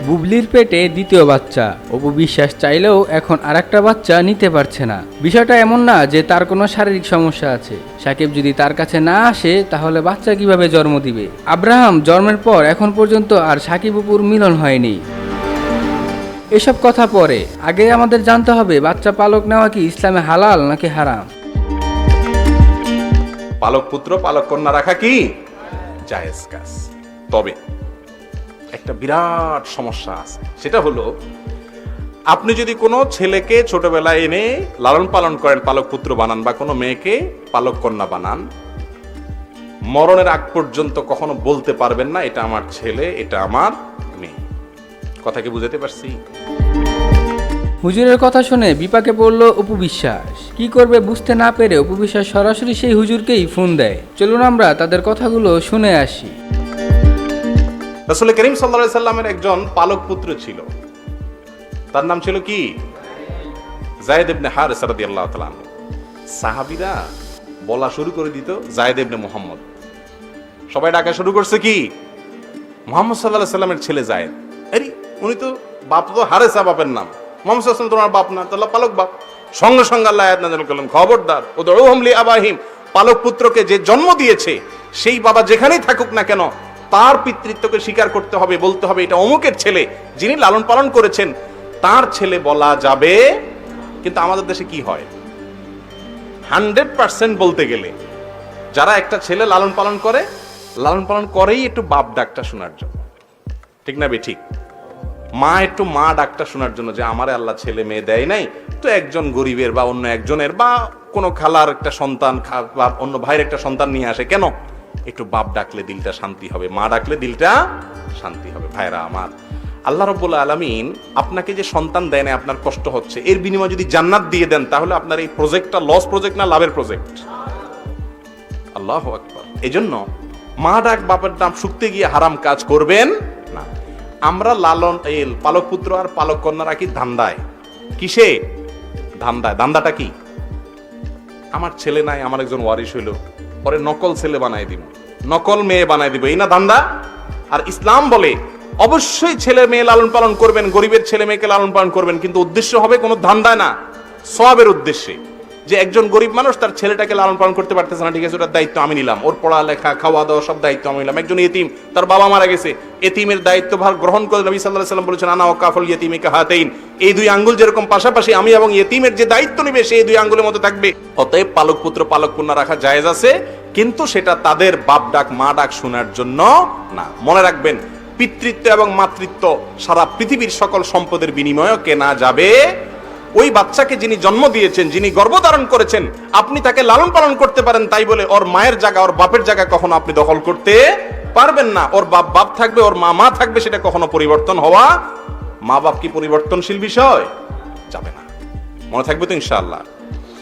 বুবলির পেটে দ্বিতীয় বাচ্চা। অপু বিশ্বাস চাইলেও এখন আরেকটা বাচ্চা নিতে পারছে না। বিষয়টা এমন না যে তার কোনো শারীরিক সমস্যা আছে। সাকিব যদি তার কাছে না আসে তাহলে বাচ্চা কিভাবে জন্ম দিবে? আব্রাহাম জন্মের পর এখন পর্যন্ত আর সাকিব অপুর মিলন হয়নি। এসব কথা পরে, আগে আমাদের জানতে হবে বাচ্চা পালক নেওয়া কি ইসলামে হালাল নাকি হারাম। পালক পুত্র পালক কন্যা রাখা কি জায়েজ কাজ, তবে একটা বিরাট সমস্যা আছে। সেটা হলো, আপনি যদি কোনো ছেলেকে ছোটবেলায় এনে লালন পালন করেন, পালক পুত্র বানান, বা কোনো মেয়েকে পালক কন্যা বানান, মরণের আগ পর্যন্ত কখনো বলতে পারবেন না এটা আমার ছেলে, এটা আমার মেয়ে। কথা কি বুঝাতে পারছি? হুজুরের কথা শুনে বিপাকে পড়ল অপু বিশ্বাস। কি করবে বুঝতে না পেরে অপু বিশ্বাস সরাসরি সেই হুজুরকেই ফোন দেয়। চলুন আমরা তাদের কথাগুলো শুনে আসি। রাসূল করিম সাল্লাল্লাহু আলাইহি সাল্লামের একজন পালক পুত্র ছিল। তার নাম ছিল কি? যায়েদ ইবনে হারিসা রাদিয়াল্লাহু তাআলা আনহু। সাহাবীরা বলা শুরু করে দিত যায়েদ ইবনে মুহাম্মদ। সবাই ডাকা শুরু করছে কি? মুহাম্মদ সাল্লাল্লাহু আলাইহি সাল্লামের ছেলে যায়েদ। আরে উনি তো বাপ, তো হারিসা বাপের নাম। মুহাম্মদ সাল্লাল্লাহু আলাইহি সাল্লাম তোমার বাপ না, তাহলে পালক বাপ। সঙ্গে সঙ্গে আল্লাহ আয়াত নাযিল করলেন, খবরদার, উদউহুম লিআবাহিম, পালক পুত্রকে যে জন্ম দিয়েছে সেই বাবা যেখানেই থাকুক না কেন তার পিতৃত্বকে স্বীকার করতে হবে, বলতে হবে এটা অমুকের ছেলে, যিনি লালন পালন করেছেন তার ছেলে বলা যাবে। কিন্তু আমাদের দেশে কি হয়, 100% বলতে গেলে যারা একটা ছেলে লালন পালন করেই একটু বাপ ডাকটা শোনার জন্য, ঠিক না বে ঠিক? মা একটু মা ডাকটা শোনার জন্য, যে আমারে আল্লাহ ছেলে মেয়ে দেয় নাই, তো একজন গরিবের বা অন্য একজনের বা কোনো খালার একটা সন্তান বা অন্য ভাইয়ের একটা সন্তান নিয়ে আসে, কেন? একটু বাপ ডাকলে দিলটা শান্তি হবে, মা ডাকলে দিলটা শান্তি হবে। ভাইরা আমার, আল্লাহ রাব্বুল আলামিন আপনাকে যে সন্তান দেয় না, আপনার কষ্ট হচ্ছে, এর বিনিময়ে যদি জান্নাত দিয়ে দেন, তাহলে আপনার এই প্রজেক্টটা লস প্রজেক্ট না লাভের প্রজেক্ট? আল্লাহু আকবার। এজন্য মা ডাক বাপের নাম শুকতে গিয়ে হারাম কাজ করবেন না। আমরা লালন পালক পুত্র আর পালক কন্যা রাখি ধান্দায়। কিসে ধান্দায়? ধান্দাটা কি? আমার ছেলে নাই, আমার একজন ওয়ারিশ হইল, পরে নকল ছেলে বানাই দিব, নকল মেয়ে বানাই দিব, এই না ধান্দা? আর ইসলাম বলে অবশ্যই ছেলে মেয়ে লালন পালন করবেন, গরিবের ছেলে মেয়েকে লালন পালন করবেন, কিন্তু উদ্দেশ্য হবে কোনো ধান্দায় না, সওয়াবের উদ্দেশ্যে। যে একজন গরিব মানুষ তার ছেলেটাকে লালন পালন করতে পারতেছে না, ঠিক আছে, ওটার দায়িত্ব আমি নিলাম, ওর পড়ালেখা খাওয়া দাওয়া সব দায়িত্ব আমি নিলাম। একজন ইতিম, তার বাবা মারা গেছে, এতিমের দায়িত্বভার গ্রহণ করে নবী সাল্লাল্লাহু আলাইহি সাল্লাম বলেছেন, আনা ওয়াকাফুল ইয়াতিমি কাহাতাইন, এই দুই আঙ্গুল যেরকম পাশাপাশি, আমি এবং ইতিমের যে দায়িত্ব নিবে সেই দুই আঙ্গুলের মতো থাকবে। অতএব পালক পুত্র পালক কন্যা রাখা জায়েজ আছে, কিন্তু সেটা তাদের বাপ ডাক মা ডাক শোনার জন্য না। মনে রাখবেন, পিতৃত্ব এবং মাতৃত্ব সারা পৃথিবীর সকল সম্পদের বিনিময়ে কেনা যাবে। ওই বাচ্চাকে যিনি জন্ম দিয়েছেন, যিনি গর্ভধারণ করেছেন, আপনি তাকে লালন পালন করতে পারেন, তাই বলে ওর মায়ের জায়গা, ওর বাপের জায়গা কখনো আপনি দখল করতে পারবেন না। ওর বাপ বাপ থাকবে, ওর মা মা থাকবে, সেটা কখনো পরিবর্তন হওয়া, মা বাপ কি পরিবর্তনশীল বিষয়? যাবে না। মনে থাকবে তো ইনশাআল্লাহ।